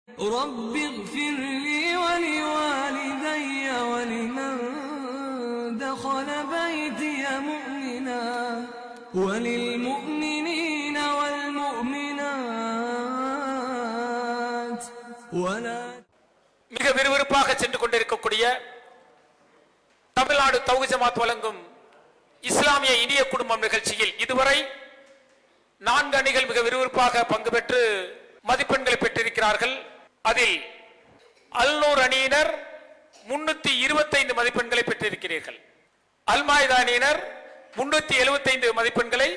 رب اغفر لي ولوالدي ولمن دخل بيتي مؤمنا وللمؤمنين والمؤمنات ولا. மிக விறுவிறுப்பாக சென்று கொண்டிருக்கக்கூடிய தமிழ்நாடு தௌஹீத் ஜமாத் வழங்கும் இஸ்லாமிய இனிய குடும்பம் நிகழ்ச்சியில் இதுவரை 4 அணிகள் மிக விறுவிறுப்பாக பங்கு பெற்று மதிப்பெண்களை பெற்றிருக்கிறார்கள். அதில் அல்நூர் அணியினர் 325 மதிப்பெண்களை பெற்றிருக்கிறீர்கள். அல்மாய்தா அணியினர் 375 மதிப்பெண்களை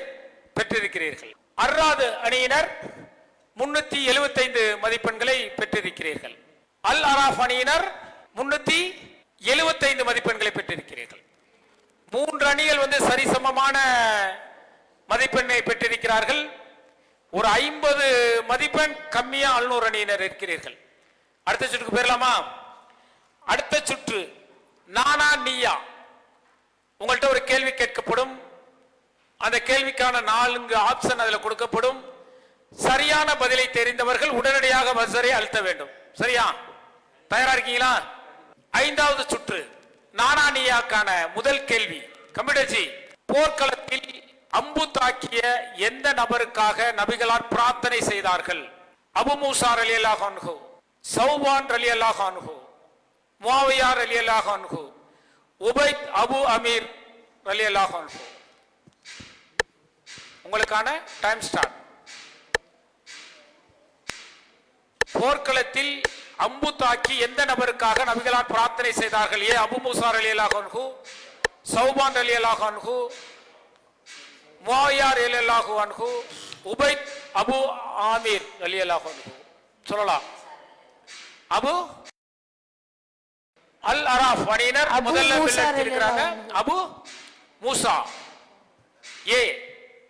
பெற்றிருக்கிறீர்கள். அர்ராது அணியினர் 375 மதிப்பெண்களை பெற்றிருக்கிறீர்கள். அல் அராஃப் அணியினர் 375 மதிப்பெண்களை பெற்றிருக்கிறீர்கள். 3 அணிகள் சரிசமமான மதிப்பெண்ணை பெற்றிருக்கிறார்கள். ஒரு 50 மதிப்பெண் கம்மியா அல்நூர் அணியினர் இருக்கிறீர்கள். அடுத்த சுற்றுக்கு போயிடலாமா? அடுத்த சுற்று நானா நீயா. உங்கள்கிட்ட ஒரு கேள்வி கேட்கப்படும். அந்த கேள்விக்கான 4 ஆப்ஷன் அதில் கொடுக்கப்படும். சரியான பதிலை தெரிந்தவர்கள் உடனடியாக பஸ்ஸரை அழுத்த வேண்டும். சரியா? தயாரா இருக்கீங்களா? 5வது சுற்று நானா நீயாக்கான முதல் கேள்வி. கம்ப்யூட்டர்ஜி, போர்க்களத்தில் அம்பு தாக்கிய எந்த நபருக்காக நபிகளார் பிரார்த்தனை செய்தார்கள்? அபு மூசா ரலியல்லாஹு அன்ஹு, சௌபான் ரலியல்லாஹு அன்ஹு, முஆவியா ரலியல்லாஹு அன்ஹு, உபைத் அபு அமீர் ரலியல்லாஹு அன்ஹு. உங்களுக்கான டைம் ஸ்டார்ட். போர்க்களத்தில் அம்பு தாக்கி எந்த நபருக்காக நபிகளார் பிரார்த்தனை செய்தார்கள்? ஏ அபு மூசா ரலியல்லாஹு அன்ஹு, சௌபான் ரலியல்லாஹு அன்ஹு, முஆவியா ரலியல்லாஹு அன்ஹு, உபைத் அபு ஆமீர் ரலியல்லாஹு அன்ஹு. சொல்லலாம். அபு அல் அராஃப் அணியினர் முதல்ல இருக்கிறாங்க. அபு மூசா. ஏ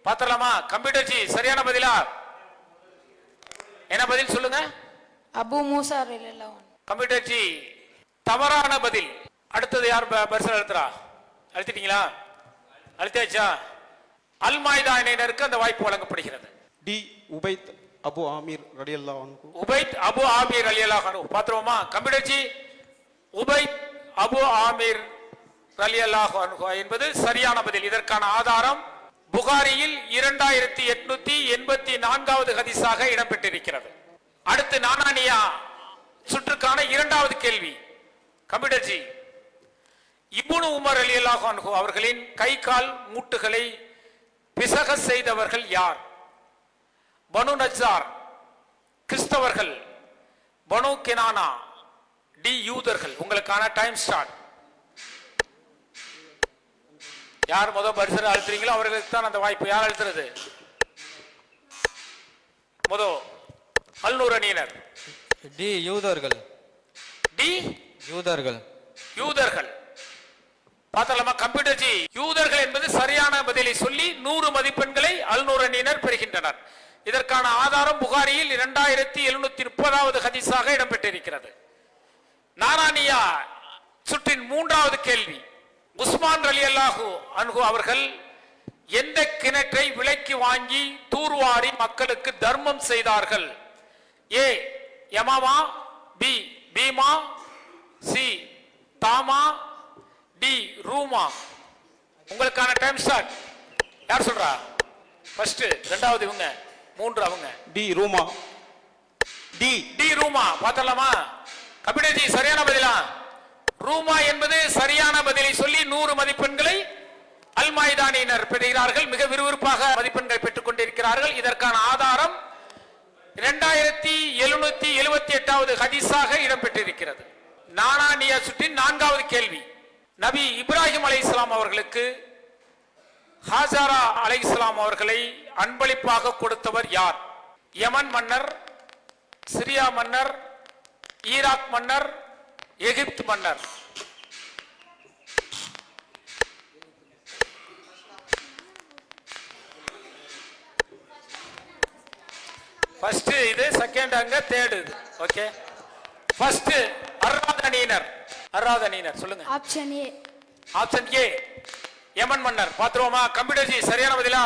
பாத்தலாமா? கம்ப்யூட்டர்ஜி சரியான பதிலா? என்ன பதில் சொல்லுங்க? அபு மூசா ரலியல்லாஹு அன்ஹு. கம்ப்யூட்டர்ஜி தவறான பதில். அடுத்தது யார் பரிசல் அழுத்துறா? அழுத்திட்டீங்களா? அழுத்தியாச்சா? அல்மாய்தா அணியினருக்கு அந்த வாய்ப்பு வழங்கப்படுகிறது. டி உபைத் அபு ஆமீர் ரலியல்லாஹு அன்ஹு. உபைத் அபு ஆமீர் ரலியல்லாஹு அன்ஹு. பாத்துருவோமா? கம்ப்யூட்டர்ஜி உபைத் அபு ஆமீர் ரலியல்லாஹு அன்ஹு என்பது சரியான பதில். இதற்கான ஆதாரம் புகாரியில் 2884வது ஹதீஸாக இடம்பெற்றிருக்கிறது. அடுத்து நானானியா சுற்றுக்கான 2வது கேள்வி. கம்ப்யூட்டர்ஜி, இப்னு உமர் ரலியல்லாஹு அன்ஹு அவர்களின் கை கால் மூட்டுகளை பிசக செய்தவர்கள் யார்? பனு நஜ்ஜார், கிறிஸ்தவர்கள், பனு கினானா, டி யூதர்கள். உங்களுக்கான டைம் ஸ்டார்ட். யார் முதல் பரிசு அழுத்துறீங்களோ அவர்களுக்கு தான் அந்த வாய்ப்பு. யார் அழுத்துறது? முதல் அல்நூர் அணியினர். டி யூதர்கள். டி யூதர்கள். யூதர்கள். பார்த்தலாமா? கம்ப்யூட்டர்ஜி யூதர்கள் என்பது சரியான பதிலை சொல்லி 100 மதிப்பெண்களை அல்நூர் அணியினர் பெறுகின்றனர். இதற்கான ஆதாரம் புகாரியில் 2730வது ஹதீஸாக இடம்பெற்றிருக்கிறது. நானானியா சுற்றின் 3வது கேள்வி. உஸ்மான் ரலியல்லாஹு அன்ஹு அவர்கள் எந்த கிணற்றை விலைக்கு வாங்கி தூர்வாரி மக்களுக்கு தர்மம் செய்தார்கள்? ஏ யமாமா, பி பீமா, சி தாமா, டி ரூமா. உங்களுக்கான டைம் ஸ்டார்ட். யார் சொல்றா? ஃபர்ஸ்ட், 2வது இவங்க, 3 அவங்க. டி ரூமா. டி டி ரூமா. பார்த்தலாமா? கபிடஜி சரியான பதிலா? ரூமா என்பது சரியான பதிலை சொல்லி 100 மதிப்பெண்களை அல்மாய்தானியினர் பெறுகிறார்கள். மிக விறுவிறுப்பாக மதிப்பெண்கள் பெற்றுக் கொண்டிருக்கிறார்கள். இதற்கான ஆதாரம் 2778வது ஹதீஸாக இடம்பெற்றிருக்கிறது. நானானியா சுற்றின் 4வது கேள்வி. நபி இப்ராஹிம் அலைஹிஸ்ஸலாம் அவர்களுக்கு ஹாஜரா அலைஹிஸ்ஸலாம் அவர்களை அன்பளிப்பாக கொடுத்தவர் யார்? யமன் மன்னர், சிரியா மன்னர், ஈராக் மன்னர், எகிப்து மன்னர். ஃபர்ஸ்ட் இது, செகண்ட் அங்க, தேர்ட் இது. ஓகே, ஃபர்ஸ்ட் அர்ராத் அணியினர். அர்ராத் அணியினர் சொல்லுங்க. Option A. ஆப்ஷன் ஏ யமன் மன்னர். பாத்துருவோமா? கம்ப்யூட்டர்ஜி சரியான பதிலா?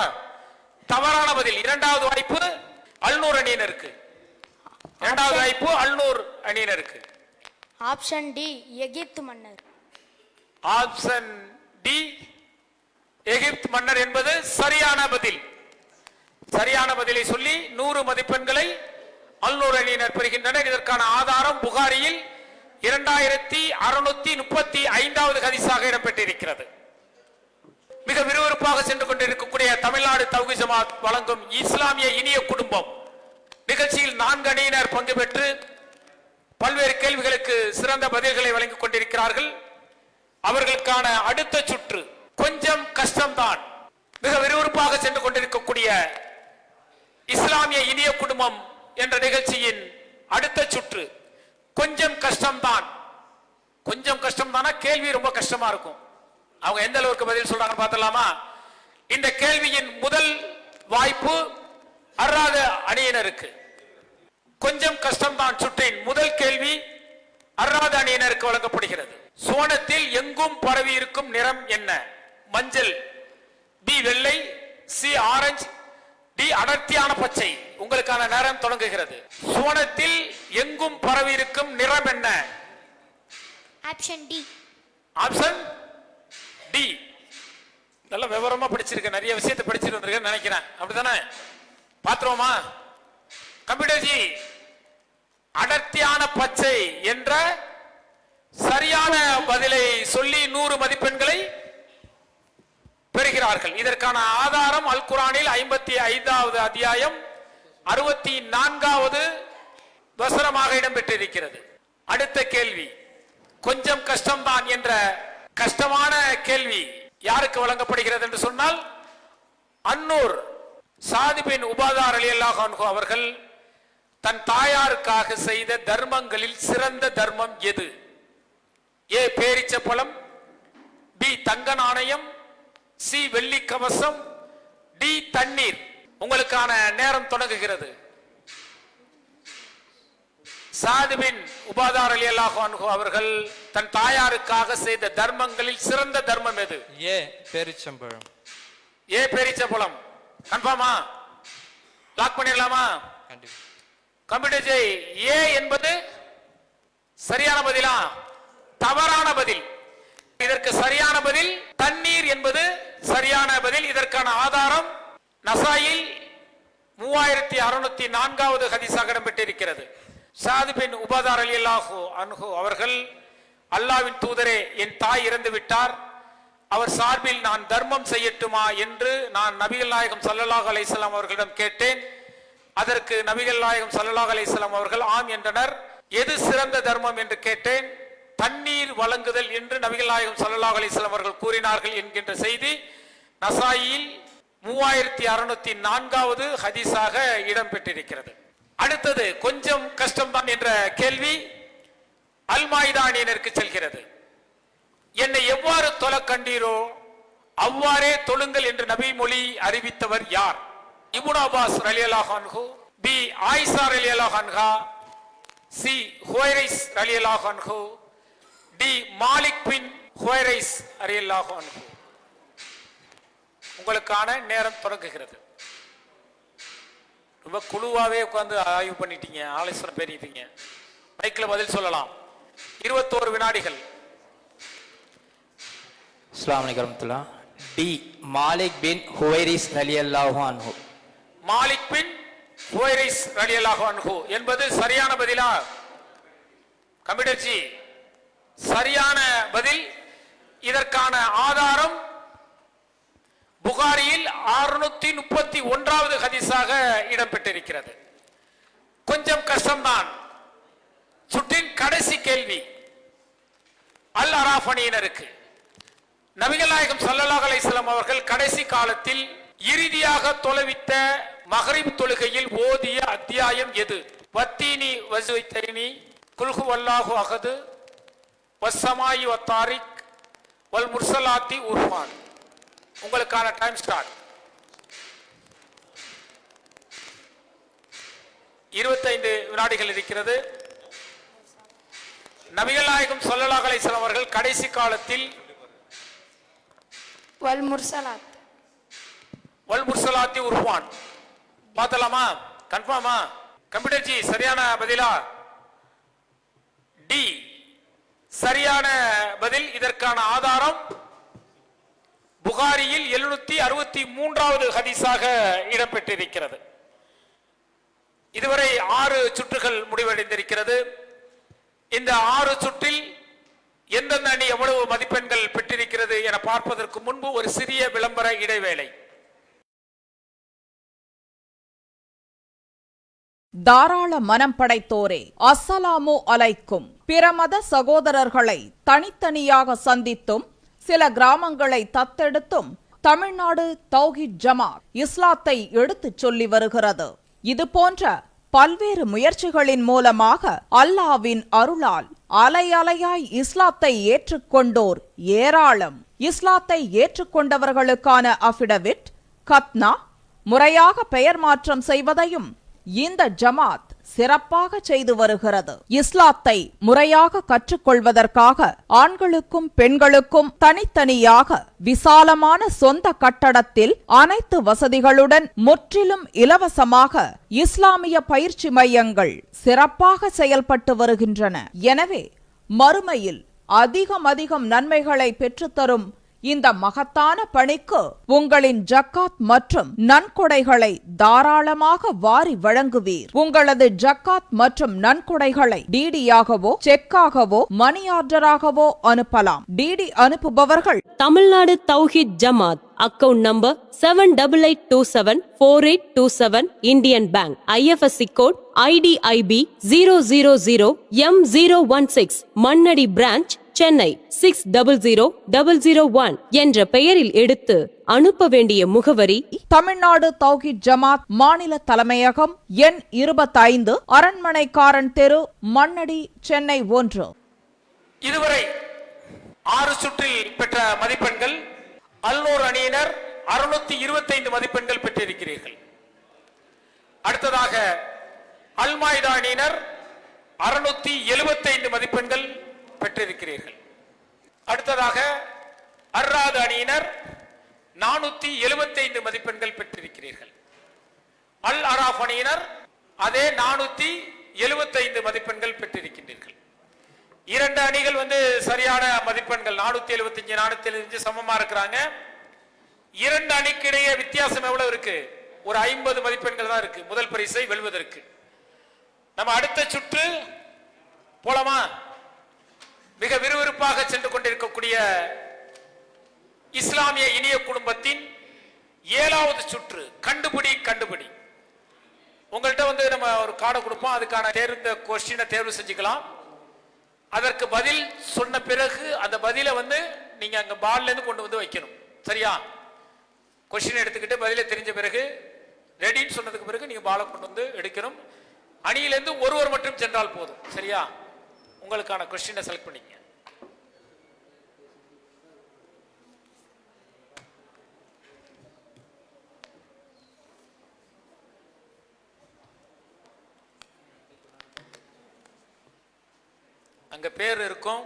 தவறான பதில். 2வது வாய்ப்பு அல்நூர் அணியினருக்கு. இரண்டாவது வாய்ப்பு அல்நூர் அணியினருக்கு. ஆப்ஷன் டி எகிப்து மன்னர். ஆப்ஷன் டி எகிப்து மன்னர் என்பது சரியான பதில். சரியான பதிலை சொல்லி 100 மதிப்பெண்களை அல்நூர் அணியினர் பெறுகின்றனர். இதற்கான ஆதாரம் புகாரியில் 2635வது ஹதீஸாக இடம்பெற்றிருக்கிறது. மிக விறுவிறுப்பாக சென்று கொண்டிருக்கக்கூடிய தமிழ்நாடு தௌஹீத் ஜமாத் வழங்கும் இஸ்லாமிய இனிய குடும்பம் நிகழ்ச்சியில் 4 அணியினர் பங்கு பெற்று பல்வேறு கேள்விகளுக்கு சிறந்த பதில்களை வழங்கிக் கொண்டிருக்கிறார்கள். அவர்களுக்கான அடுத்த சுற்று கொஞ்சம் கஷ்டம்தான். மிக விறுவிறுப்பாக சென்று கொண்டிருக்கக்கூடிய இஸ்லாமிய இனிய குடும்பம் என்ற நிகழ்ச்சியின் அடுத்த சுற்று கொஞ்சம் கஷ்டம்தான். கொஞ்சம் கஷ்டம்தானா கேள்வி ரொம்ப கஷ்டமா இருக்கும். அவங்க எந்த அளவுக்கு பதில் சொல்றாங்கன்னு பார்த்தலாமா? இந்த கேள்வியின் முதல் வாய்ப்பு அர்ராத அணியினருக்கு. கொஞ்சம் கஷ்டம்தான் சுற்றின் முதல் கேள்வி அர்ராத அணியினருக்கு வழங்கப்படுகிறது. சுவனத்தில் எங்கும் பரவி இருக்கும் நிறம் என்ன? மஞ்சள், பி வெள்ளை, சி ஆரஞ்சு, டி அடர்த்தியான பச்சை. உங்களுக்கான நேரம் தொடங்குகிறது. சுவனத்தில் எங்கும் பரவி இருக்கும் நிறம் என்ன? Option D. Option D. நல்ல விவரமா படிச்சிருக்க, நிறைய விஷயத்தை படிச்சிட்டு வந்திருக்கேன்னு நினைக்கிறேன். அப்படித்தானே? பாத்துருவோமா? கம்ப்யூட்டர்ஜி அடர்த்தியான பச்சை என்ற சரியான பதிலை சொல்லி 100 மதிப்பெண்களை பெறுகிறார்கள். இதற்கான ஆதாரம் அல் குர்ஆனில் 55வது அத்தியாயம் 64வது வசனமாக இடம்பெற்றிருக்கிறது. அடுத்த கேள்வி கொஞ்சம் கஷ்டம்தான் என்ற கஷ்டமான கேள்வி யாருக்கு வழங்கப்படுகிறது என்று சொன்னால் அன்னூர் சாத் பின் உபாதா ரலியல்லாஹு அன்ஹு அவர்கள் தன் தாயாருக்காக செய்த தர்மங்களில் சிறந்த தர்மம் எது? ஏ பேரிச்சப்பழம், பி தங்க நாணயம், சி வெள்ளி கவசம், டி தண்ணீர். உங்களுக்கான நேரம் தொடங்குகிறது. சாத் பின் உபாதா ரலியல்லாஹு அன்ஹு அவர்கள் தன் தாயாருக்காக செய்த தர்மங்களில் சிறந்த தர்மம் எது? ஏ பேரிச்சம்பழம். ஏ பேரிச்சப்பழம். கன்ஃபார்மா? லாக் பண்ணிடலாமா? கம்ப்யூட்டர் ஜெய் ஏ என்பது சரியான பதிலா? தவறான பதில். இதற்கு சரியான பதில் தண்ணீர் என்பது சரியான பதில். இதற்கான ஆதாரம் நசாயில் 3604வது ஹதீஸாக இடம்பெற்றிருக்கிறது. சாத் பின் உபாதா ரலியல்லாஹு அன்ஹு அவர்கள் அல்லாஹ்வின் தூதரே, என் தாய் இறந்து விட்டார், அவர் சார்பில் நான் தர்மம் செய்யட்டுமா என்று நான் நபிகள் நாயகம் ஸல்லல்லாஹு அலைஹி வஸல்லம் அவர்களிடம் கேட்டேன். அதற்கு நபிகள் நாயகம் ஸல்லல்லாஹு அலைஹி வஸல்லம் அவர்கள் ஆம் என்றனர். எது சிறந்த தர்மம் என்று கேட்டேன். தண்ணீர் வழங்குதல் என்று நபிகள் நாயகம் ஸல்லல்லாஹு அலைஹி வஸல்லம் அவர்கள் கூறினார்கள் என்கின்ற செய்தி நசாயில் 3604வது ஹதீஸாக இடம்பெற்றிருக்கிறது. அடுத்தது கொஞ்சம் கஷ்டம்தான் என்ற கேள்வி அல் மாயிதா அணியினருக்கு செல்கிறது. என்னை எவ்வாறு தொழ கண்டீரோ அவ்வாறே தொழுங்கள் என்று நபி மொழி அறிவித்தவர் யார்? இப்னு அப்பாஸ் ரலியல்லாஹு அன்ஹு, பி ஆயிஷா ரலியல்லாஹு அன்ஹா, சி ஹுவைரிஸ் ரலியல்லாஹு அன்ஹு, டி மாலிக் பின் ஹுவைரிஸ் ரலியல்லாஹு அன்ஹு. உங்களுக்கான நேரம் தொடங்குகிறது. ரொம்ப குழுவாவே உட்கார்ந்து ஆய்வு பண்ணிட்டீங்க, ஆலோசனை பெரியீங்க. மைக்ல பதில் சொல்லலாம். 21 வினாடிகள். அஸ்ஸலாமு அலைக்கும் வரஹ்மத்துல்லாஹ். டி மாலிக் பின் ஹுவைரிஸ் ரலியல்லாஹு அன்ஹு. மாலிக் பின் ஹுவைரிஸ் ரலியல்லாஹு அன்ஹு என்பது சரியான பதிலா? கம்ப்யூட்டர் ஜி சரியான பதில். இதற்கான ஆதாரம் புகாரியில் 631வது ஹதீஸாக இடம்பெற்றிருக்கிறது. கொஞ்சம் கஷ்டம்தான். சுற்றின் கடைசி கேள்வி அல் அராஃப் அணியினருக்கு. நபிகள் நாயகம் ஸல்லல்லாஹு அலைஹி வஸல்லம் அவர்கள் கடைசி காலத்தில் இறுதியாக தொழுவித்த மக்ரிப் தொழுகையில் ஓதிய அத்தியாயம் எது? வத்தீனி வஸுவைத்தைனி, குல்ஹு வல்லாஹு அஹது, வஸ்ஸமாயி வத்தாரிக், வல் முர்சலாத்தி உர்ஃபான். உங்களுக்கான டைம் ஸ்டார்ட். 25 வினாடிகள் இருக்கிறது. நபிகள் நாயகம் ஸல்லல்லாஹு அலைஹி வஸல்லம் அவர்கள் கடைசி காலத்தில் வல் முர்சலாத். வல் முர்சலாத்தி உர்ஃபான். பார்த்தலாமா? கன்ஃபார்மா? கம்ப்யூட்டர் ஜி சரியான பதிலா? டி சரியான பதில். இதற்கான ஆதாரம் புகாரியில் 763வது ஹதீஸாக இடம்பெற்றிருக்கிறது. இதுவரை 6 சுற்றுகள் முடிவடைந்திருக்கிறது. இந்த 6 சுற்றில் எந்தெந்த அணி எவ்வளவு மதிப்பெண்கள் பெற்றிருக்கிறது என பார்ப்பதற்கு முன்பு ஒரு சிறிய விளம்பர இடைவேளை. தாராள மனம் படைத்தோரே, அஸ்ஸலாமு அலைக்கும். பிற மத சகோதரர்களை தனித்தனியாக சந்தித்தும் சில கிராமங்களை தத்தெடுத்தும் தமிழ்நாடு தௌஹீத் ஜமாத் இஸ்லாத்தை எடுத்துச் சொல்லி வருகிறது. இது போன்ற பல்வேறு முயற்சிகளின் மூலமாக அல்லாஹ்வின் அருளால் அலை அலையாய் இஸ்லாத்தை ஏற்றுக்கொண்டோர் ஏராளம். இஸ்லாத்தை ஏற்றுக்கொண்டவர்களுக்கான அஃபிடவிட், கத்னா முறையாக பெயர் மாற்றம் செய்வதையும் இந்த ஜமாத் சிறப்பாக செய்து வருகிறது. இஸ்லாத்தை முறையாக கற்றுக்கொள்வதற்காக ஆண்களுக்கும் பெண்களுக்கும் தனித்தனியாக விசாலமான சொந்த கட்டடத்தில் அனைத்து வசதிகளுடன் முற்றிலும் இலவசமாக இஸ்லாமிய பயிற்சி மையங்கள் சிறப்பாக செயல்பட்டு வருகின்றன. எனவே மறுமையில் அதிகம் நன்மைகளை பெற்றுத்தரும் இந்த மகத்தான பணிக்கு உங்களின் ஜக்காத் மற்றும் நன்கொடைகளை தாராளமாக வாரி வழங்குவீர். உங்களது ஜக்காத் மற்றும் நன்கொடைகளை டிடியாகவோ செக்காகவோ மணி ஆர்டராகவோ அனுப்பலாம். டிடி அனுப்புபவர்கள் Tamil Nadu Thowheed Jamath, account number 78274827, Indian bank, IFSC code IDIB 000M016, Mannady branch, Chennai 600001 என்ற பெயரில் எடுத்து அனுப்ப வேண்டிய முகவரி: தமிழ்நாடு தௌஹீத் ஜமாத் மாநில தலைமையகம், எண் 25, அரண்மனைக்காரன் தெரு, மண்ணடி, சென்னை 1. இதுவரை 6 சுற்றில் பெற்ற மதிப்பெண்கள்: அல்நூர் அணியினர் 625 மதிப்பெண்கள் பெற்றிருக்கிறீர்கள். அடுத்ததாக அல்மாய்தா அணியினர் 675 மதிப்பெண்கள் பெற்றிருக்கிறீர்கள். அடுத்ததாக அர்ராத் அணியினர் 475 மதிப்பெண்கள் பெற்றிருக்கிறீர்கள். அல் அராஃப் அணியினர் அதே 475 மதிப்பெண்கள் பெற்றிருக்கின்றீர்கள். 2 அணிகள் சரியான மதிப்பெண்கள் 475 475 சமமா இருக்கிறாங்க. 2 அணிக்கு இடையே வித்தியாசம் எவ்வளவு இருக்கு? ஒரு 50 மதிப்பெண்கள் தான் இருக்கு முதல் பரிசை வெல்வதற்கு. நம்ம அடுத்த சுற்று போலாமா? மிக விறுவிறுப்பாக சென்று கொண்டிருக்கக்கூடிய இஸ்லாமிய இனிய குடும்பத்தின் 7வது சுற்று கண்டுபிடி. உங்கள்கிட்ட நம்ம ஒரு கார்டை கொடுப்போம். அதுக்கான கொஸ்டினை தேர்வு செஞ்சுக்கலாம். அதற்கு பதில் சொன்ன பிறகு அந்த பதிலை நீங்க அங்க பால்ல இருந்து கொண்டு வந்து வைக்கணும். சரியா? கொஸ்டின் எடுத்துக்கிட்டு பதில தெரிஞ்ச பிறகு ரெடின்னு சொன்னதுக்கு பிறகு நீங்க பாலை கொண்டு வந்து எடுக்கணும். அணியிலிருந்து ஒருவர் மட்டும் சென்றால் போதும். சரியா? உங்களுக்கான கொஸ்டினை செலக்ட் பண்ணிக்க. அங்க பேர் இருக்கும்.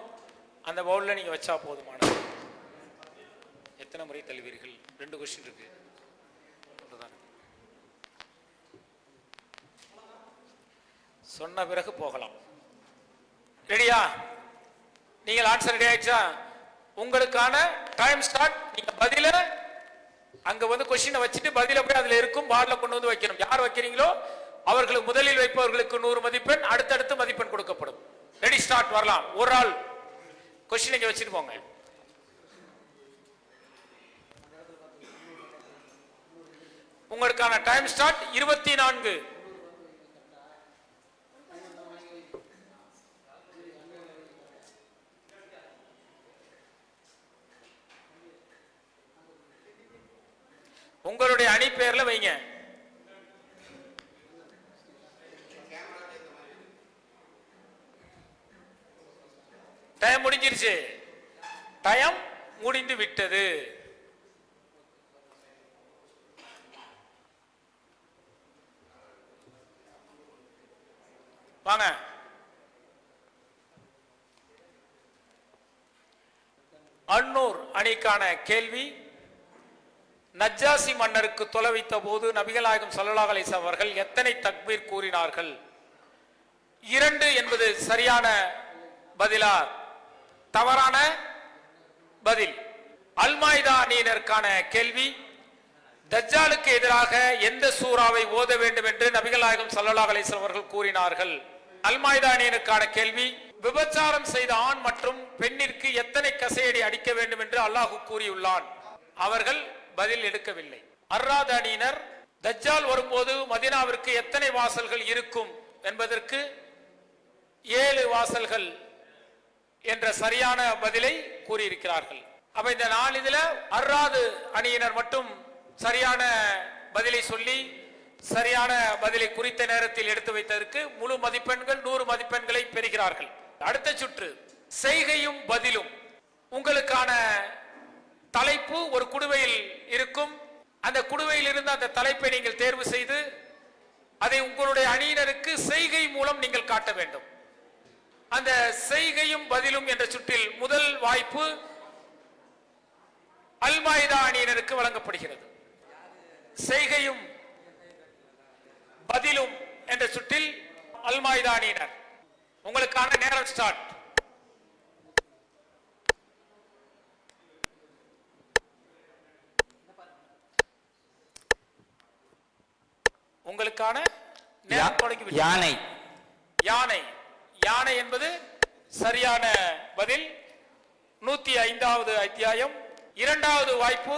அந்த பவுல்ல நீங்க வச்சா போதுமானது. எத்தனை முறை தள்ளுவீர்கள்? 2 கொஸ்டின் இருக்கு. சொன்ன பிறகு போகலாம். ரெடியா? நீங்கள் ஆன்சர் ரெடி ஆயிடுச்சா? உங்களுக்கான டைம் ஸ்டார்ட். நீங்க பதில அங்க கொஸ்டினை வச்சுட்டு பதில போய் அதுல இருக்கும் பால்ல கொண்டு வந்து வைக்கணும். யார் வைக்கிறீங்களோ அவர்களுக்கு முதலில் வைப்பவர்களுக்கு 100 மதிப்பெண், அடுத்தடுத்து மதிப்பெண் கொடுக்கப்படும். Ready, start. வரலாம். ஒரு ஆள் கொஸ்டின் இங்க வச்சுட்டு போங்க. உங்களுக்கான டைம் ஸ்டார்ட் 24. உங்களுடைய அணி பேர்ல வைங்க. டைம் முடிஞ்சிருச்சு. டைம் முடிந்து விட்டது. வாங்க. அன்னூர் அணிக்கான கேள்வி: நஜ்ஜாசி மன்னருக்கு தொலை வைத்த போது நபிகள் நாயகம் ஸல்லல்லாஹு அலைஹி வஸல்லம் அவர்கள் எத்தனை தக்பீர் கூறினார்கள்? 2 என்பது சரியான பதிலா? தவறான பதில். அல்மாய்தா அணியினருக்கான கேள்வி, தஜ்ஜாலுக்கு எதிராக எந்த சூறாவை ஓத வேண்டும் என்று நபிகள் நாயகம் ஸல்லல்லாஹு அலைஹி வஸல்லம் அவர்கள் கூறினார்கள்? அல்மாய்தா அணியினருக்கான கேள்வி, விபச்சாரம் செய்த ஆண் மற்றும் பெண்ணிற்கு எத்தனை கசையடி அடிக்க வேண்டும் என்று அல்லாஹ் கூறியுள்ளான்? அவர்கள் பதில் எடுக்கவில்லை. அர்ராத் அணியினர், தஜ்ஜால் வரும்போது மதீனாவிற்கு எத்தனை வாசல்கள் இருக்கும் என்பதற்கு 7 வாசல்கள் என்ற சரியான பதிலை கூறியிருக்கிறார்கள். அப்ப இந்த நாளிதுல அர்ராது அணியினர் மட்டும் சரியான பதிலை சொல்லி சரியான பதிலை குறித்த நேரத்தில் எடுத்து வைத்ததற்கு முழு மதிப்பெண்கள் 100 மதிப்பெண்களை பெறுகிறார்கள். அடுத்த சுற்று செய்கையும் பதிலும். உங்களுக்கான தலைப்பு ஒரு குடுவையில் இருக்கும். அந்த குடுவையில் இருந்து அந்த தலைப்பை நீங்கள் தேர்வு செய்து அதை உங்களுடைய அணியினருக்கு செய்கை மூலம் நீங்கள் காட்ட வேண்டும். அந்த செய்கையும் பதிலும் என்ற சுற்றில் முதல் வாய்ப்பு அல்மாய்தா அணியினருக்கு வழங்கப்படுகிறது. செய்கையும் பதிலும் என்ற சுற்றில் அல்மாய்தா அணியினர், உங்களுக்கான நேரம் ஸ்டார்ட். உங்களுக்கான நேரம் தொடங்கி. யானை. யானை. யானை என்பது சரியான பதில். 105வது அத்தியாயம் 2வது வாய்ப்பு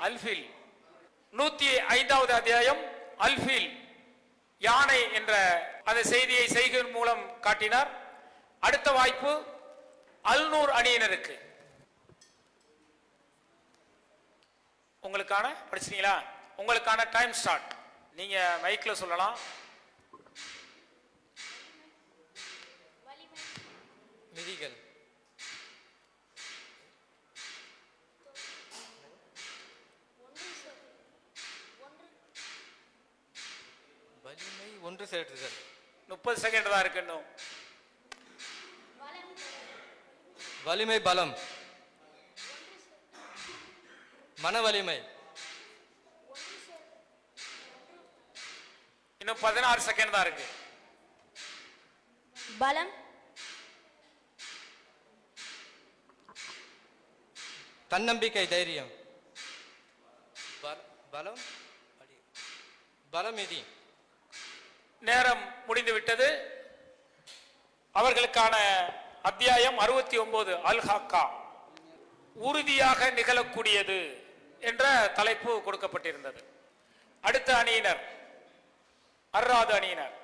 அல்ஃபில். 105வது அத்தியாயம் அல்ஃபில், யானை என்ற அந்த செய்தியை செய்கையின் மூலம் காட்டினார். அடுத்த வாய்ப்பு அல்நூர் அணியினருக்கு. உங்களுக்கான படிச்சீங்களா? உங்களுக்கான டைம் ஸ்டார்ட். நீங்க மைக்ல சொல்லலாம். மிதிகள். வலிமை ஒன்று சேர்த்துதல். 30 செகண்ட் தான் இருக்கு இன்னும். வலிமை பலம். மன வலிமை. இன்னும் 16 செகண்ட் தான் இருக்கு. பலம். தன்னம்பிக்கை, தைரியம். பலம் பலமிதி. நேரம் முடிந்து விட்டது. அவர்களுக்கான அத்தியாயம் 69 அல் ஹக்கா, உறுதியாக நிகழக்கூடியது என்ற தலைப்பு கொடுக்கப்பட்டிருந்தது. அடுத்த அணியினர் அர்ராது அணியினர்.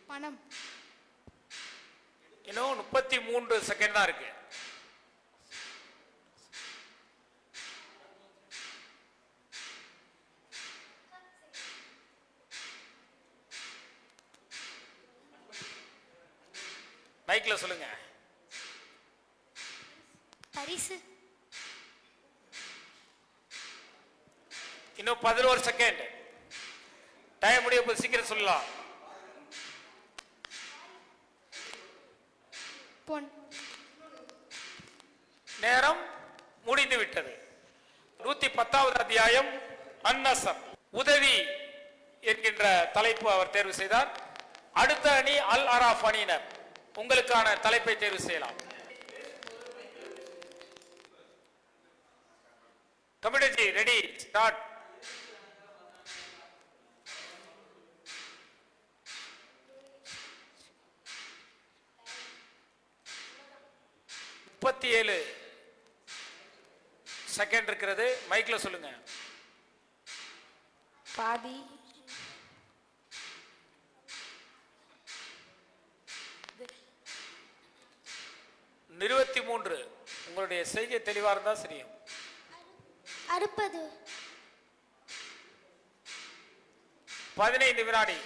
பணம். இன்னும் 33 செகண்ட் தான் இருக்கு. மைக்ல சொல்லுங்க. பரிசு. இன்னும் 11 செகண்ட். டைம் முடிய போது, சீக்கிரம் சொல்லலாம். பொன். நேரம் முடிந்து விட்டது. 110வது அத்தியாயம் அன்-நஸர், உதவி என்கின்ற தலைப்பு அவர் தேர்வு செய்தார். அடுத்த அணி அல் அராஃப் அணியினர். உங்களுக்கான தலைப்பை தேர்வு செய்யலாம். Committee ready, start. ஏழு செகண்ட் இருக்கிறது. மைக்ல சொல்லுங்க. பாதி. இருபத்தி 3. உங்களுடைய செய்கை தெளிவா இருந்தா சரியும். அறுப்பது. 15 வினாடி.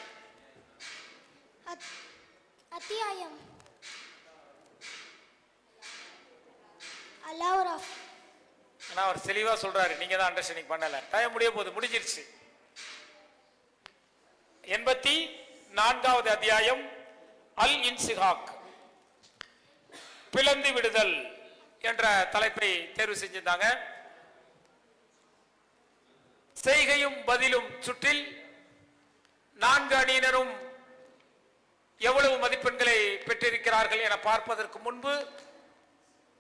அத்தியாயம் அல்லாஹ் ஆனா அவர் தெளிவா சொல்றாரு, நீங்க தான் அண்டர்ஸ்டாண்டிங் பண்ணல. டைம் முடிய போது, முடிஞ்சிருச்சு. 84வது அத்தியாயம் அல் இன்சிகாக், பிளந்து விடுதல் என்ற தலைப்பை தேர்வு செஞ்சிருந்தாங்க. செய்கையும் பதிலும் சுற்றில் 4 அணியினரும் எவ்வளவு மதிப்பெண்களை பெற்றிருக்கிறார்கள் என பார்ப்பதற்கு முன்பு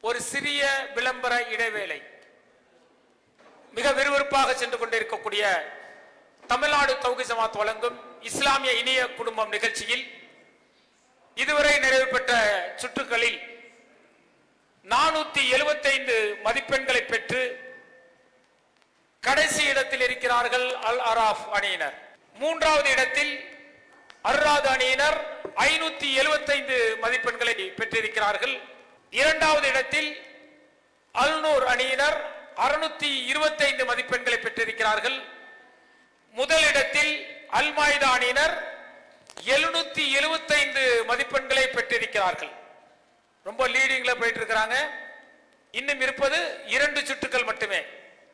ஒரு சிறிய விளம்பர இடைவேளை. மிக விறுவிறுப்பாக சென்று கொண்டிருக்கக்கூடிய தமிழ்நாடு தௌஹீத் ஜமாத் வழங்கும் இஸ்லாமிய இனிய குடும்பம் நிகழ்ச்சியில் இதுவரை நிறைவு பெற்ற சுற்றுகளில் 475 மதிப்பெண்களை பெற்று கடைசி இடத்தில் இருக்கிறார்கள் அல் அராஃப் அணியினர். 3வது இடத்தில் அர்ராத் அணியினர் 575 மதிப்பெண்களை பெற்றிருக்கிறார்கள். 2வது இடத்தில் அல்நூர் அணியினர் 625 மதிப்பெண்களை பெற்றிருக்கிறார்கள். முதலிடத்தில் அல் மாய்தா அணியினர் 775 மதிப்பெண்களை பெற்றிருக்கிறார்கள். ரொம்ப லீடிங்ல போயிட்டு இருக்கிறாங்க. இன்னும் இருப்பது 2 சுற்றுகள் மட்டுமே.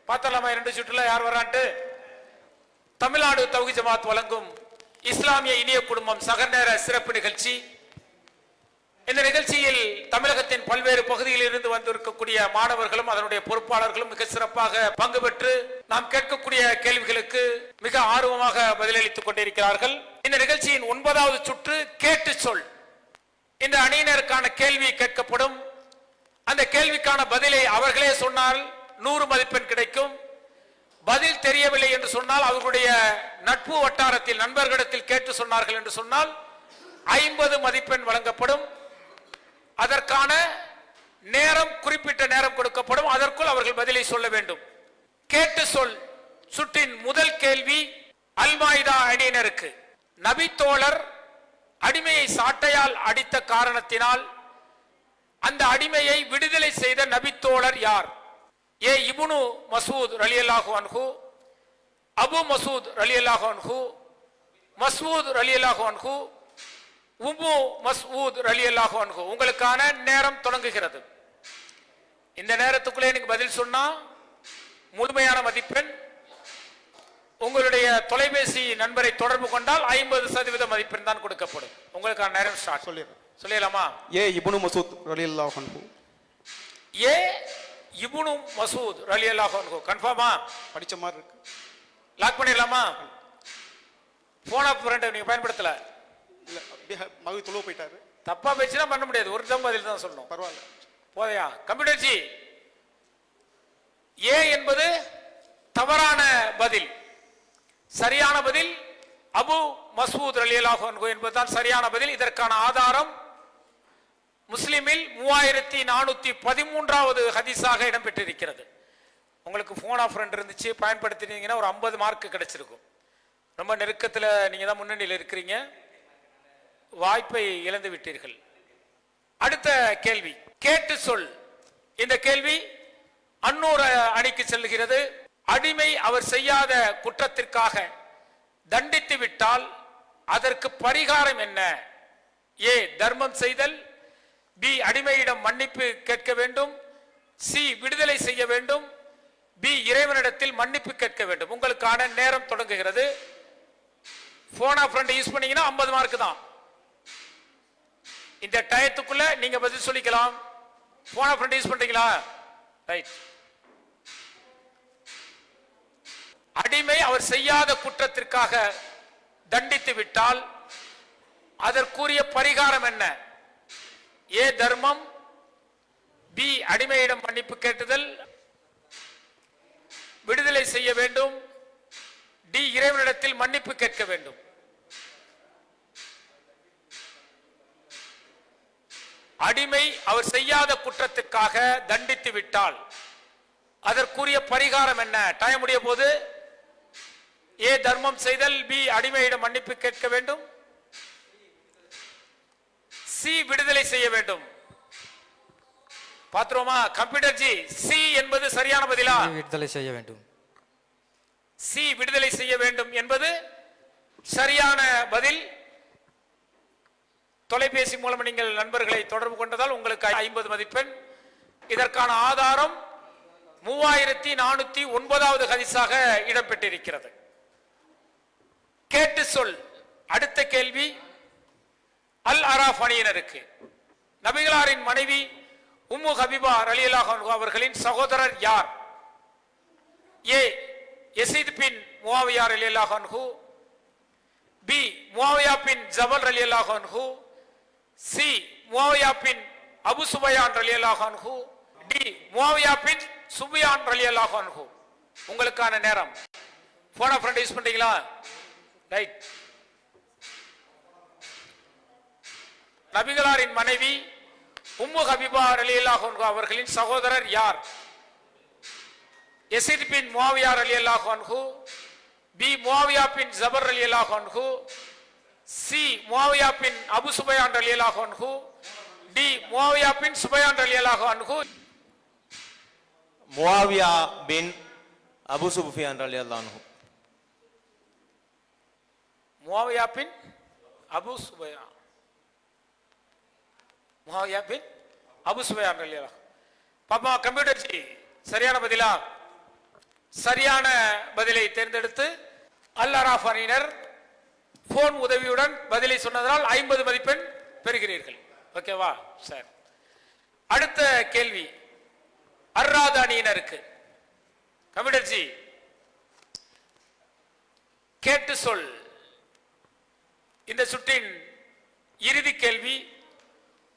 பார்த்தலாமா 2 சுற்றுல யார் வரான்ட்டு? தமிழ்நாடு தௌஹீத் ஜமாத் வழங்கும் இஸ்லாமிய இனிய குடும்பம் சகநேர சிறப்பு நிகழ்ச்சி. இந்த நிகழ்ச்சியில் தமிழகத்தின் பல்வேறு பகுதிகளில் இருந்து வந்திருக்கக்கூடிய மாணவர்களும் அதனுடைய பொறுப்பாளர்களும் மிக சிறப்பாக பங்கு பெற்று நாம் கேட்கக்கூடிய கேள்விகளுக்கு மிக ஆர்வமாக பதிலளித்துக் கொண்டிருக்கிறார்கள். இந்த நிகழ்ச்சியின் 9வது சுற்று கேட்டு சொல். இந்த அணியினருக்கான கேள்வி கேட்கப்படும். அந்த கேள்விக்கான பதிலை அவர்களே சொன்னால் 100 மதிப்பெண் கிடைக்கும். பதில் தெரியவில்லை என்று சொன்னால் அவர்களுடைய நட்பு வட்டாரத்தில் நண்பர்களிடத்தில் கேட்டு சொன்னார்கள் என்று சொன்னால் 50 மதிப்பெண் வழங்கப்படும். அதற்கான நேரம், குறிப்பிட்ட நேரம் கொடுக்கப்படும். அதற்குள் அவர்கள் பதிலை சொல்ல வேண்டும். கேட்டு சொல் சுற்றின் முதல் கேள்வி அல் மாய்தா அணியினருக்கு. நபி தோழர் அடிமையை சாட்டையால் அடித்த காரணத்தினால் அந்த அடிமையை விடுதலை செய்த நபி தோழர் யார்? ஏ இப்னு மசூத் ரலியல்லாஹு அன்ஹு, அபு மசூத் ரலியல்லாஹு அன்ஹு, மஸ்ஊத் ரலியல்லாஹு அன்ஹு, உம்மு மஸ்ஊத் ரலியல்லாஹு அன்ஹு. உங்களுக்கான நேரம் தொடங்குகிறது. இந்த நேரத்துக்குள்ளே நீங்க பதில் சொன்னா முழுமையான மதிப்பெண். உங்களுடைய தொலைபேசி நண்பரை தொடர்பு கொண்டால் 50% மதிப்பெண் தான் கொடுக்கப்படும். உங்களுக்கான நேரம் ஸ்டார்ட். சொல்லிடலாமா? ஏ இப்னு மசூத் ரலியல்லாஹு அன்ஹு. ஏ இப்னு மசூத் ரலியல்லாஹு அன்ஹு. கன்ஃபார்மா? படிச்ச மாதிரி இருக்கு. லாக் பண்ணிடலாமா? போன் ஆஃப் ஃப்ரெண்ட் நீங்க பயன்படுத்தல. இல்ல அப்படியே மகவி தொழுவ போயிட்டாரு. தப்பா பேசினா பண்ண முடியாது. ஒரு தம் பதில் தான் சொல்லணும். பரவாயில்ல. போதையா கம்ப்யூட்டர் ஜி? ஏ என்பது தவறான பதில். சரியான பதில் அபு மஸ்ஊத் ரலியல்லாஹு அன்ஹு என்பதுதான் சரியான பதில். இதற்கான ஆதாரம் முஸ்லிமில் 3413வது ஹதீஸாக இடம்பெற்றிருக்கிறது. உங்களுக்கு போன் ஆஃப் ஃப்ரெண்ட் இருந்துச்சு, பயன்படுத்தினீங்கன்னா ஒரு 50 மார்க் கிடைச்சிருக்கும். ரொம்ப நெருக்கத்தில் நீங்க தான் முன்னணியில் இருக்கிறீங்க, வாய்ப்பை இழந்து விட்டீர்கள். அடுத்த கேள்வி கேட்டு சொல். இந்த கேள்வி அன்னூர் அணிக்கு செல்கிறது. அடிமை அவர் செய்யாத குற்றத்திற்காக தண்டித்து விட்டால் அதற்கு பரிகாரம் என்ன? ஏ தர்மம் செய்தல், பி அடிமையிடம் மன்னிப்பு கேட்க வேண்டும், சி விடுதலை செய்ய வேண்டும், பி இறைவனிடத்தில் மன்னிப்பு கேட்க வேண்டும். உங்களுக்கான நேரம் தொடங்குகிறது. போன் ஆஃப் ஃப்ரெண்ட் யூஸ் பண்ணீங்கன்னா 50 மார்க் தான். இந்த டயத்துக்குள்ள நீங்க பதில் சொல்லிக்கலாம். போன் ஆஃப் ஃப்ரெண்ட் யூஸ் பண்றீங்களா? ரைட். அடிமை அவர் செய்யாத குற்றத்திற்காக தண்டித்து விட்டால் அதற்குரிய பரிகாரம் என்ன? ஏ தர்மம், பி அடிமையிடம் மன்னிப்பு கேட்டுதல், விடுதலை செய்ய வேண்டும், டி இறைவனிடத்தில் மன்னிப்பு கேட்க வேண்டும். அடிமை அவர் செய்யாத குற்றத்திற்காக தண்டித்து விட்டால் அதற்குரிய பரிகாரம் என்ன? டைம் முடிய போது. ஏ தர்மம் செய்தல், பி அடிமையிடம் மன்னிப்பு கேட்க வேண்டும், சி விடுதலை செய்ய வேண்டும். பாத்துருவோமா கம்ப்யூட்டர் ஜி? சி என்பது சரியான பதிலா? விடுதலை செய்ய வேண்டும். சி விடுதலை செய்ய வேண்டும் என்பது சரியான பதில். தொலைபேசி மூலம் நீங்கள் நண்பர்களை தொடர்பு கொண்டதால் உங்களுக்கு 50 மதிப்பெண். இதற்கான ஆதாரம் 3409வது ஹதீஸாக இடம்பெற்றிருக்கிறது. கேட்டு சொல். அடுத்த கேள்வி அல் அராஃப் அணியினருக்கு. நபிகளாரின் மனைவி உம்மு ஹபீபா ரலியல்லாஹு அன்ஹா அவர்களின் சகோதரர் யார்? ஏ யஸீத் பின் முஆவியா ரலியல்லாஹு அன்ஹு, பி முஆவியா பின் ஜபல் ரலியல்லாஹு அன்ஹு, சி முஆவியா பின் அபு சுபயான் ரலியல்லாஹு அன்ஹு, டி முஆவியா பின் சுபியான் ரலியல்லாஹு அன்ஹு. உங்களுக்கான நேரம். போன ஃப்ரெண்ட் யூஸ் பண்றீங்களா? ரைட். நபிகளாரின் மனைவி உம்மு ஹபீபா ரலியல்லாஹு அன்ஹா அவர்களின் சகோதரர் யார்? யஸீத் பின் முஆவியா ரலியல்லாஹு அன்ஹு, பி முஆவியா பின் ஜபர் ரலியல்லாஹு அன்ஹு, சி முஆவியா பின் அபு சுபயான் ரலியல்லாஹு அன்ஹு, டி முஆவியா பின் சுபயான் ரலியல்லாஹு அன்ஹு. முஆவியா பின் அபு சுஃபியான் ரலியல்லாஹு அன்ஹு. முஆவியா பின் அபு சுபயான், முஆவியா பின் அபு சுபயான் ரலியல்லாஹு. பாப்பா கம்ப்யூட்டர் ஜி சரியான பதிலா? சரியான பதிலை தேர்ந்தெடுத்து அல் அராஃப் அணியினர் போன் உதவியுடன் பதிலை சொன்னதால் 50 மதிப்பெண் பெறுகிறீர்கள். ஓகேவா சார்? அடுத்த கேள்வி அர்ராத் அணியினருக்கு. கம்ப்யூட்டர் ஜி கேட்டு சொல். இந்த சுற்றின் இறுதி கேள்வி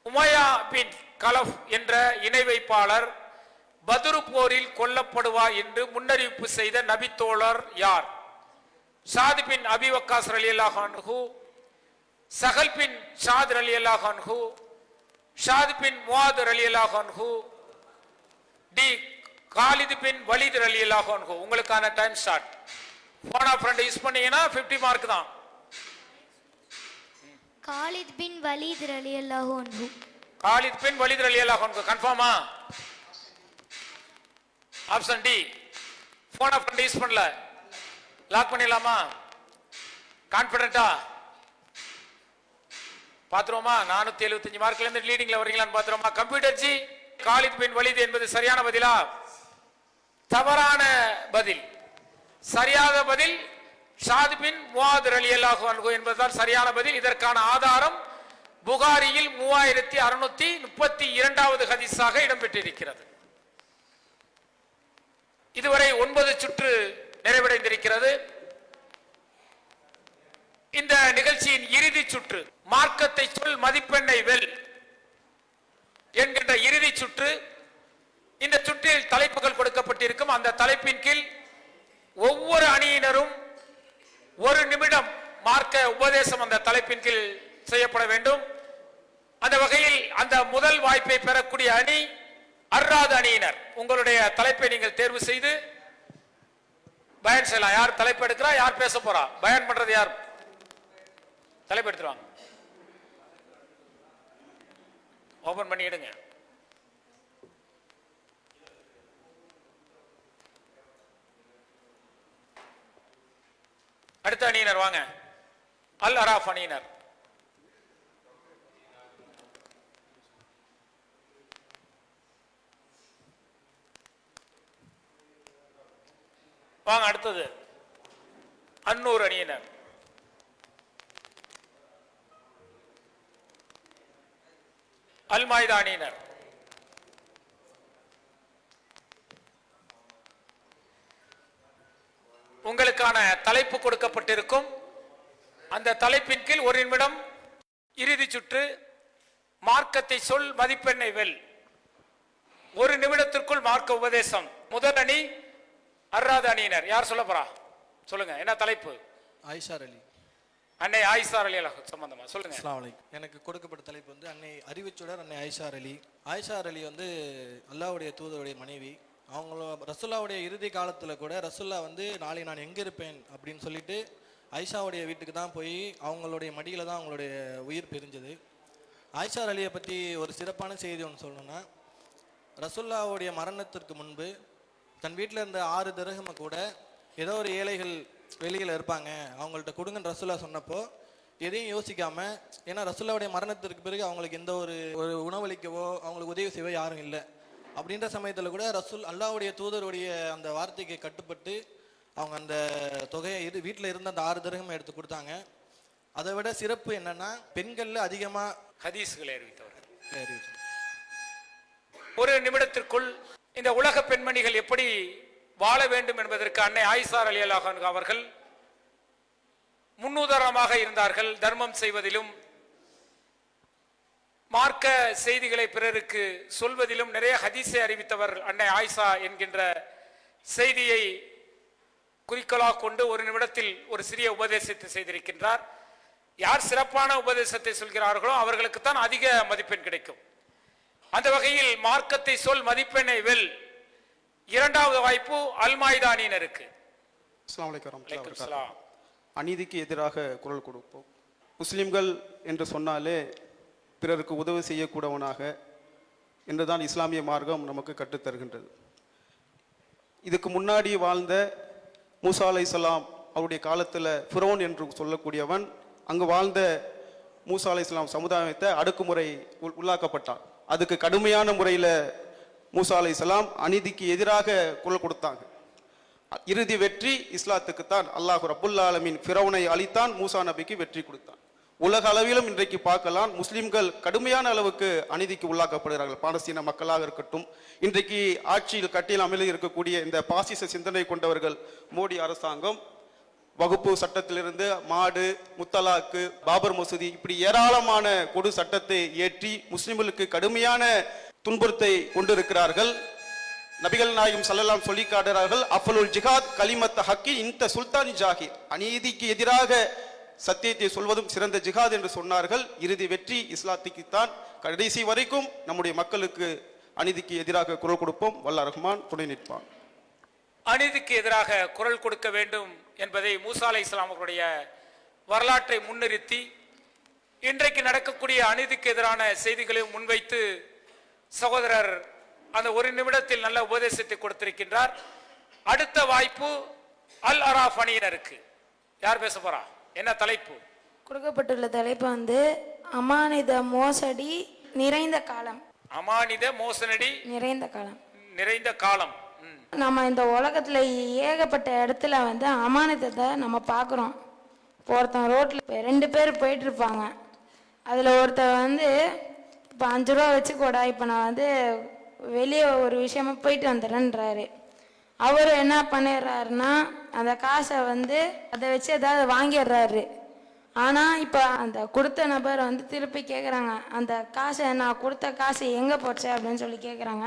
உமையா பின் கலஃப் என்ற இணை வைப்பாளர் பத்ரு போரில் கொல்லப்படுவார் என்று முன்னறிவிப்பு செய்த நபித்தோழர் யார்? சாத் பின் அபி வக்காஸ் ரலியல்லாஹு அன்ஹு, சஹல் பின் ஷாத் ரலியல்லாஹு அன்ஹு, ஷாத் பின் முஆத் ரலியல்லாஹு அன்ஹு, டி காலித் பின் வலீத் ரலியல்லாஹு அன்ஹு. உங்களுக்கான டைம் ஸ்டார்ட். போனா ஃப்ரெண்ட் யூஸ் பண்ணீங்கன்னா 50 மார்க் தான். காலித் பின் வலீத் ரலியல்லாஹு அன்ஹு. காலித் பின் வலீத் ரலியல்லாஹு அன்ஹு கன்ஃபார்மா? Option D. போன் ஆஃப் பண்ணி யூஸ் பண்ணல, லாக் பண்ணிடலாமா? கான்பிடண்டா? பாத்துருவோமா? 475 மார்க்ல இருந்து லீடிங்ல வரீங்களான்னு பாத்துருவோமா? கம்ப்யூட்டர் ஜி காலித் பின் வலீத் என்பது சரியான பதிலா? தவறான பதில். சரியான பதில் ஷாத் பின் முஆத் ரலியல்லாஹு அன்ஹு என்பதுதான் சரியான பதில். இதற்கான ஆதாரம் புகாரியில் 3632வது ஹதீஸாக இடம்பெற்றிருக்கிறது. இதுவரை 9 சுற்று நிறைவடைந்திருக்கிறது. இந்த நிகழ்ச்சியின் இறுதி சுற்று மார்க்கத்தை சொல் மதிப்பெண்ணை வெல் என்கின்ற இறுதி சுற்று. இந்த சுற்றில் தலைப்புகள் கொடுக்கப்பட்டிருக்கும். அந்த தலைப்பின் கீழ் ஒவ்வொரு அணியினரும் 1 நிமிடம் மார்க்க உபதேசம் அந்த தலைப்பின் கீழ் செய்யப்பட வேண்டும். அந்த வகையில் அந்த முதல் வாய்ப்பை பெறக்கூடிய அணி அர்ராத் அணியினர். உங்களுடைய தலைப்பை நீங்கள் தேர்வு செய்து பயன் செய்யலாம். யார் தலைப்பு எடுக்கிறா? யார் பேச போறா? பயன் பண்றது யார்? தலைப்பு எடுத்துருவாங்க. ஓபன் பண்ணி எடுங்க. அடுத்த அணியினர் வாங்க. அல் அராஃப் அணியினர். வாங்க. அடுத்தது அன்னூர் அணியினர். அல் மாய்தா அணியினர். உங்களுக்கான தலைப்பு கொடுக்கப்பட்டிருக்கும். அந்த தலைப்பின் கீழ் 1 நிமிடம் இறுதி சுற்று மார்க்கத்தை சொல் மதிப்பெண்ணை வெல். 1 நிமிடத்திற்குள் மார்க்க உபதேசம். முதல் அணி அர்ராத் அணியினர். யார் சொல்ல போறா? சொல்லுங்க. என்ன தலைப்பு? ஆயிஷார் அலி. அன்னை ஆயிஷா ரலியல்லாஹு சம்பந்தமா சொல்லுங்க. அஸ்ஸலாமு அலைக்கும். எனக்கு கொடுக்கப்பட்ட தலைப்பு வந்து அன்னை அறிவுச்சுடர் அன்னை ஆயிஷார் அலி. ஆயிஷார் அலி வந்து அல்லாஹ்வுடைய தூதருடைய மனைவி. அவங்களோட ரசூல்லாவுடைய இறுதி காலத்தில் கூட ரசூல்லா வந்து நாளை நான் எங்கே இருப்பேன் அப்படின்னு சொல்லிட்டு ஆயிஷாவுடைய வீட்டுக்கு தான் போய் அவங்களுடைய மடியில் தான் அவங்களுடைய உயிர் பிரிஞ்சது. ஆயிஷார் அலியை பற்றி ஒரு சிறப்பான செய்தி ஒன்று சொல்லணும்னா, ரசூல்லாவுடைய மரணத்திற்கு முன்பு தன் வீட்டில் இருந்த 6 திரகமை கூட ஏதோ ஒரு ஏழைகள் வெளியில் இருப்பாங்க, அவங்கள்ட்ட கொடுங்கன்னு ரசூலா சொன்னப்போ எதையும் யோசிக்காம, ஏன்னா ரசூல்லாவுடைய மரணத்திற்கு பிறகு அவங்களுக்கு எந்த ஒரு உணவளிக்கவோ அவங்களுக்கு உதவி செய்வோ யாரும் இல்லை. அப்படின்ற சமயத்தில் கூட அல்லாஹ்வுடைய தூதருடைய அந்த வார்த்தைக்கு கட்டுப்பட்டு அவங்க அந்த தொகையை வீட்டில் இருந்த அந்த 6 திரகம் எடுத்து கொடுத்தாங்க. அதை விட சிறப்பு என்னன்னா, பெண்கள்ல அதிகமாக ஹதீஸ்களை அறிவித்தவர்கள். ஒரு நிமிடத்திற்குள் இந்த உலக பெண்மணிகள் எப்படி வாழ வேண்டும் என்பதற்கு அன்னை ஆயிஷா ரலியல்லாஹு அன்ஹா அவர்கள் முன்னுதாரணமாக இருந்தார்கள். தர்மம் செய்வதிலும் மார்க்க செய்திகளை பிறருக்கு சொல்வதிலும் நிறைய ஹதீஸை அறிவித்தவர் அன்னை ஆயிஷா என்கின்ற செய்தியை குறிக்கோளாக கொண்டு ஒரு நிமிடத்தில் ஒரு சிறிய உபதேசத்தை செய்திருக்கின்றார். யார் சிறப்பான உபதேசத்தை சொல்கிறார்களோ அவர்களுக்கு தான் அதிக மதிப்பெண் கிடைக்கும். அந்த வகையில் மார்க்கத்தை சொல் மதிப்பெண்ணை வெல். இரண்டாவது வாய்ப்பு அல்மாய்தா அணியினருக்கு. அஸ்ஸலாமு அலைக்கும் வரஹ்மத்துல்லாஹி வபரகாத்துஹு. அநீதிக்கு எதிராக குரல் கொடுப்போம். முஸ்லிம்கள் என்று சொன்னாலே பிறருக்கு உதவி செய்யக்கூடவனாக என்றுதான் இஸ்லாமிய மார்க்கம் நமக்கு கற்றுத்தருகின்றது. இதுக்கு முன்னாடி வாழ்ந்த மூசா அலைஹிஸ்ஸலாம் அவருடைய காலத்தில் ஃபிரௌன் என்று சொல்லக்கூடியவன் அங்கு வாழ்ந்த மூசா அலைஹிஸ்ஸலாம் சமுதாயத்தை அடக்குமுறை உள்ளாக்கப்பட்டான். அதுக்கு கடுமையான முறையில் மூசா அலைஹிஸ்ஸலாம் அநீதிக்கு எதிராக குரல் கொடுத்தாங்க. இறுதி வெற்றி இஸ்லாத்துக்குத்தான். அல்லாஹ் ரப்புல் ஆலமீன் ஃபிரௌனை அழித்தான், மூசா நபிக்கு வெற்றி கொடுத்தான். உலக அளவிலும் இன்றைக்கு பார்க்கலாம், முஸ்லிம்கள் கடுமையான அளவுக்கு அநீதிக்கு உள்ளாக்கப்படுகிறார்கள். பாலஸ்தீன மக்களாக இருக்கட்டும், இன்றைக்கு ஆட்சியில் கட்டியில் அமலில் இருக்கக்கூடிய இந்த பாசிச சிந்தனை கொண்டவர்கள், மோடி அரசாங்கம் வகுப்பு சட்டத்திலிருந்து மாடு, முத்தலாக்கு, பாபர் மசூதி இப்படி ஏராளமான கொடு சட்டத்தை ஏற்றி முஸ்லிம்களுக்கு கடுமையான துன்புறுத்தை கொண்டிருக்கிறார்கள். நபிகள் நாயகம் ஸல்லல்லாஹு சொல்லி காட்டுகிறார்கள், அஃபலுல் ஜிஹாத் கலிமத் ஹக்கி இந்த சுல்தான் ஜாஹி. அநீதிக்கு எதிராக சத்தியத்தை சொல்வதும் சிறந்த ஜிஹாத் என்று சொன்னார்கள். இறுதி வெற்றி இஸ்லாத்துக்குத்தான். கடைசி வரைக்கும் நம்முடைய மக்களுக்கு அநீதிக்கு எதிராக குரல் கொடுப்போம். வல்ல ரஹ்மான் துணை நிற்பான். அநீதிக்கு எதிராக குரல் கொடுக்க வேண்டும் என்பதை மூசா அலைஹிஸ்ஸலாம் அவர்களுடைய வரலாற்றை முன்னிறுத்தி இன்றைக்கு நடக்கக்கூடிய அநீதிக்கு எதிரான செய்திகளை முன்வைத்து சகோதரர் அந்த ஒரு நிமிடத்தில் நல்ல உபதேசத்தை கொடுத்திருக்கின்றார். அடுத்த வாய்ப்பு அல் அராஃப் அணியினருக்கு. யார் பேச போறா? என்ன தலைப்பு? கொடுக்கப்பட்டுள்ள தலைப்பு அமானித மோசடி நிறைந்த காலம். அமானித மோசடி நிறைந்த காலம். நம்ம இந்த உலகத்துல ஏகப்பட்ட இடத்துல அமானிதத்தை நம்ம பார்க்குறோம். ஒருத்தன் ரோட்ல 2 பேர் போயிட்டு இருப்பாங்க. அதுல ஒருத்தர் இப்போ 5 ரூபா வச்சுக்கூடா, இப்போ நான் வெளியே ஒரு விஷயமா போயிட்டு வந்துடுறேன்றாரு. அவர் என்ன பண்ணிடுறாருன்னா அந்த காசை அதை வச்சு ஏதாவது வாங்கிடுறாரு. ஆனால் இப்போ அந்த கொடுத்த நபர் திருப்பி கேட்குறாங்க, அந்த காசை நான் கொடுத்த காசு எங்கே போச்சு அப்படின்னு சொல்லி கேட்குறாங்க.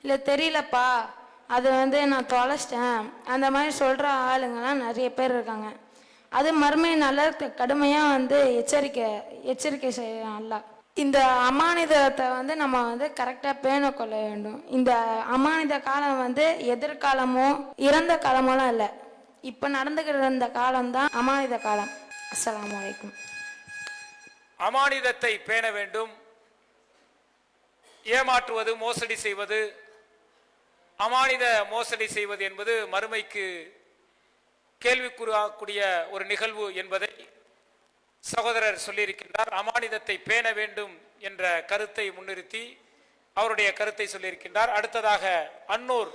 இல்லை தெரியலப்பா, அது நான் தொலைச்சிட்டேன். அந்த மாதிரி சொல்கிற ஆளுங்கள்லாம் நிறைய பேர் இருக்காங்க. அது மறுமை நல்ல கடுமையாக எச்சரிக்கை செய்யலாம். அல்ல இந்த அமானிதத்தை நம்ம கரெக்டாக பேணக்கொள்ள வேண்டும். இந்த அமானித காலம் எதிர்காலமோ இறந்த காலமோலாம் இல்லை, இப்போ நடந்துக்கிட்டு இருந்த காலம்தான் அமானித காலம். அஸ்ஸலாமு அலைக்கும். அமானிதத்தை பேண வேண்டும். ஏமாற்றுவது, மோசடி செய்வது, அமானித மோசடி செய்வது என்பது மறுமைக்கு கேள்விக்குறியாகக்கூடிய ஒரு நிகழ்வு என்பதை சகோதரர் சொல்லியிருக்கின்றார். அமானிதத்தை பேண வேண்டும் என்ற கருத்தை முன்னிறுத்தி அவருடைய கருத்தை சொல்லியிருக்கின்றார். அடுத்ததாக அன்னூர்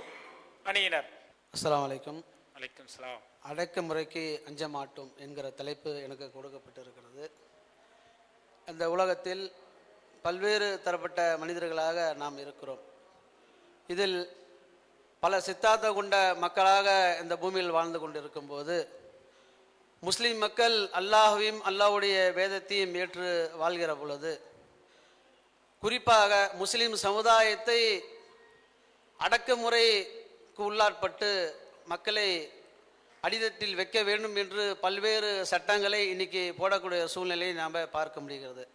அணியினர். அஸ்ஸலாமு அலைக்கும். அலைக்கும் ஸலாம். அடக்குமுறைக்கு அஞ்ச மாட்டோம் என்கிற தலைப்பு எனக்கு கொடுக்கப்பட்டிருக்கிறது. இந்த உலகத்தில் பல்வேறு தரப்பட்ட மனிதர்களாக நாம் இருக்கிறோம். இதில் பல சித்தாந்தம் கொண்ட மக்களாக இந்த பூமியில் வாழ்ந்து கொண்டிருக்கும் போது முஸ்லிம் மக்கள் அல்லாஹ்வையும் அல்லாஹ்வுடைய வேதத்தையும் ஏற்று வாழ்கிற பொழுது குறிப்பாக முஸ்லிம் சமுதாயத்தை அடக்குமுறைக்கு உள்ளாட்பட்டு மக்களை அடித்தட்டில் வைக்க வேண்டும் என்று பல்வேறு சட்டங்களை இன்னைக்கு போடக்கூடிய சூழ்நிலையை நாம் பார்க்க முடிகிறது.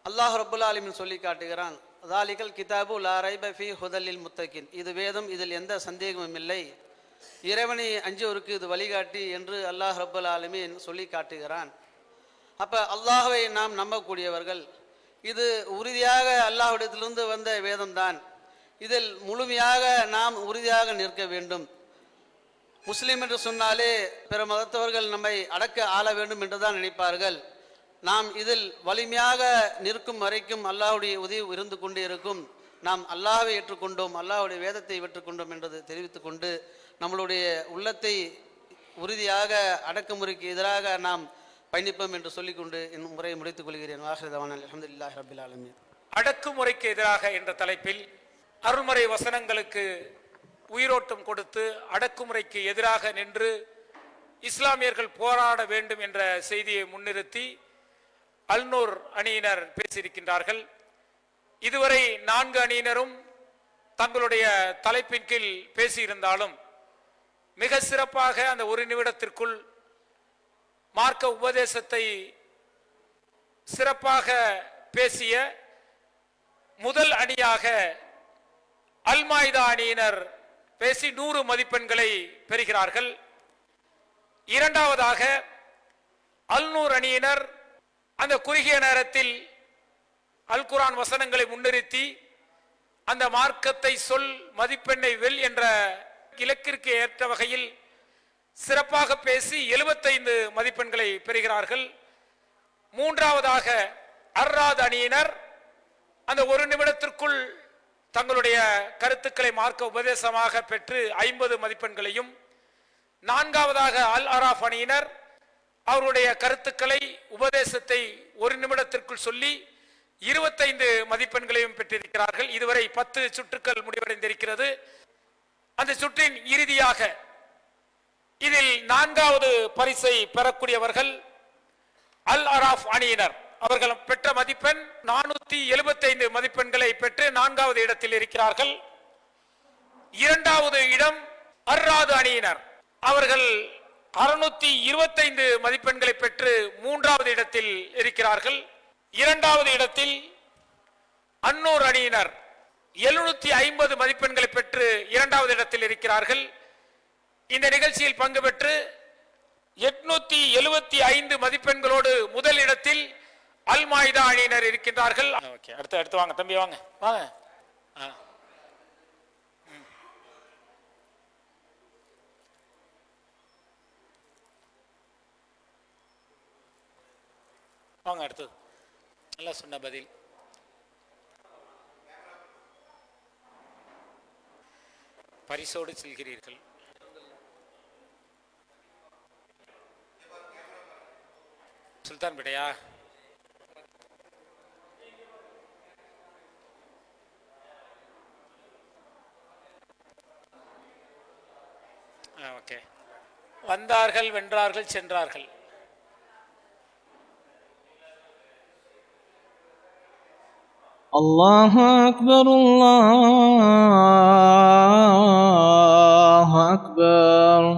அல்லாஹ் ரப்புல் ஆலமீன் சொல்லி காட்டுகிறான், ஸாலிகல் கிதாபு லா ரைப ஃபீ ஹுதல்லில் முத்தகின். இது வேதம், இதில் எந்த சந்தேகமும் இல்லை, இறைவனை அஞ்சுவோருக்கு இது வழிகாட்டி என்று அல்லாஹ் ரப்புல் ஆலமீன் சொல்லி காட்டுகிறான். அப்போ அல்லாஹ்வை நாம் நம்பக்கூடியவர்கள், இது உறுதியாக அல்லாஹ்விடத்திலிருந்து வந்த வேதம்தான், இதில் முழுமையாக நாம் உறுதியாக நிற்க வேண்டும். முஸ்லீம் என்று சொன்னாலே பிற மதத்தவர்கள் நம்மை அடக்க ஆள வேண்டும் என்றுதான் நினைப்பார்கள். நாம் இதில் வலிமையாக நிற்கும் வரைக்கும் அல்லாஹ்வுடைய உதவி இருந்து கொண்டே இருக்கும். நாம் அல்லாஹ்வை ஏற்றுக்கொண்டோம், அல்லாஹ்வுடைய வேதத்தை ஏற்றுக்கொண்டோம் என்பது தெரிவித்துக் கொண்டு நம்மளுடைய உள்ளத்தை உறுதியாக அடக்குமுறைக்கு எதிராக நாம் பயணிப்போம் என்று சொல்லிக்கொண்டு என் முறையை முடித்துக் கொள்கிறேன். அல்ஹம்துலில்லாஹி ரப்பில் ஆலமீன். அடக்குமுறைக்கு எதிராக என்ற தலைப்பில் அருள்முறை வசனங்களுக்கு உயிரோட்டம் கொடுத்து அடக்குமுறைக்கு எதிராக நின்று இஸ்லாமியர்கள் போராட வேண்டும் என்ற செய்தியை முன்னிறுத்தி அல்நூர் அணியினர் பேசியிருக்கின்றார்கள். இதுவரை 4 அணியினரும் தங்களுடைய தலைப்பின் கீழ் பேசியிருந்தாலும் மிக சிறப்பாக அந்த 1 நிமிடத்திற்குள் மார்க்க உபதேசத்தை சிறப்பாக பேசிய முதல் அணியாக அல்மாய்தா அணியினர் பேசி 100 மதிப்பெண்களை பெறுகிறார்கள். இரண்டாவதாக அல்நூர் அணியினர் அந்த குறுகிய நேரத்தில் அல் குர்ஆன் வசனங்களை முன்னிறுத்தி அந்த மார்க்கத்தை சொல் மதிப்பெண்ணை வெல் என்ற இலக்கிற்கு ஏற்ற வகையில் சிறப்பாக பேசி 75 மதிப்பெண்களை பெறுகிறார்கள். மூன்றாவதாக அர்ராத் அணியினர் அந்த 1 நிமிடத்திற்குள் தங்களுடைய கருத்துக்களை மார்க்க உபதேசமாக பெற்று 50 மதிப்பெண்களையும், நான்காவதாக அல் அராஃப் அணியினர் அவருடைய கருத்துக்களை உபதேசத்தை 1 நிமிடத்திற்குள் சொல்லி 25 மதிப்பெண்களையும் பெற்றிருக்கிறார்கள். இதுவரை 10 சுற்றுக்கள் முடிவடைந்திருக்கிறது. அந்த சுற்றின் இறுதியாக இதில் 4வது பரிசை பெறக்கூடியவர்கள் அல் அராஃப் அணியினர். அவர்கள் பெற்ற மதிப்பெண் 475 மதிப்பெண்களை பெற்று 4வது இடத்தில் இருக்கிறார்கள். 2வது இடம் அர்ராது அணியினர். அவர்கள் 625 மதிப்பெண்களை பெற்று 3வது இடத்தில் இருக்கிறார்கள். 2வது இடத்தில் அன்னூர் அணியினர் 750 மதிப்பெண்களை பெற்று 2வது இடத்தில் இருக்கிறார்கள். இந்த நிகழ்ச்சியில் பங்கு பெற்று 875 மதிப்பெண்களோடு முதல் இடத்தில் அல்மாய்தா அணியினர் இருக்கின்றார்கள். அடுத்து வாங்க தம்பி, வாங்க வாங்க. வாங்க அடுத்தது. நல்லா சொன்ன பதில். பரிசோடு செல்கிறீர்கள். சுல்தான் பேட்டையா? ஓகே. வந்தார்கள், வென்றார்கள், சென்றார்கள். அல்லாஹு அக்பர், அல்லாஹு அக்பர்.